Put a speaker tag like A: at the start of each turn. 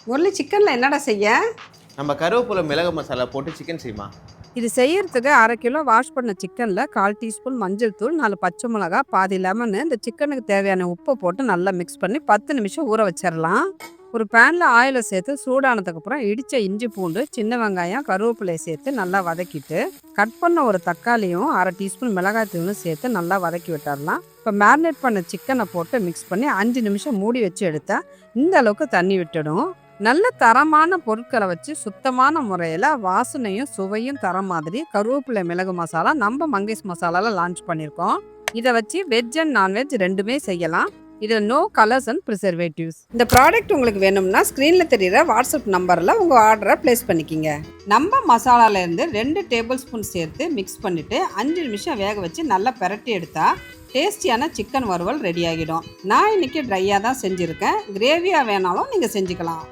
A: முரளி சிக்கனில் என்னடா செய்ய?
B: நம்ம கருவேப்பிலை மிளகு மசாலா போட்டு சிக்கன் செய்யுமா?
A: இது செய்யறதுக்கு 1/2 கிலோ வாஷ் பண்ண சிக்கனில் 1/4 டீஸ்பூன் மஞ்சள் தூள், 4 பச்சை மிளகா, பாதி லெமனு, இந்த சிக்கனுக்கு தேவையான உப்பை போட்டு நல்லா மிக்ஸ் பண்ணி 10 நிமிஷம் ஊற வச்சிடலாம். ஒரு பேனில் ஆயிலை சேர்த்து சூடானதுக்கப்புறம் இடித்த இஞ்சி பூண்டு, சின்ன வெங்காயம், கருவேப்பிலையை சேர்த்து நல்லா வதக்கிட்டு கட் பண்ண ஒரு தக்காளியும் 1/2 டீஸ்பூன் மிளகாய் தூளும் சேர்த்து நல்லா வதக்கி விட்டுடலாம். இப்போ மேரினேட் பண்ண சிக்கனை போட்டு மிக்ஸ் பண்ணி 5 நிமிஷம் மூடி வச்சு எடுத்தா இந்த அளவுக்கு தண்ணி விட்டுடும். நல்ல தரமான பொருட்களை வச்சு சுத்தமான முறையில் வாசனையும் சுவையும் தர மாதிரி கருவேப்பிலை மிளகு மசாலா நம்ம மங்கேஷ் மசாலாவில் லான்ச் பண்ணியிருக்கோம். இதை வச்சு வெஜ் அண்ட் நான்வெஜ் ரெண்டுமே செய்யலாம். இதில் நோ கலர்ஸ் அண்ட் ப்ரிசர்வேட்டிவ்ஸ். இந்த ப்ராடக்ட் உங்களுக்கு வேணும்னா ஸ்க்ரீனில் தெரிகிற வாட்ஸ்அப் நம்பரில் உங்கள் ஆர்டரை ப்ளேஸ் பண்ணிக்கிங்க. நம்ம மசாலாலேருந்து 2 டேபிள் ஸ்பூன் சேர்த்து மிக்ஸ் பண்ணிவிட்டு 5 நிமிஷம் வேக வச்சு நல்லா பிரட்டி எடுத்தால் டேஸ்டியான சிக்கன் வறுவல் ரெடி ஆகிடும். நான் இன்றைக்கி ட்ரையாக தான் செஞ்சுருக்கேன். கிரேவியாக வேணாலும் நீங்கள் செஞ்சுக்கலாம்.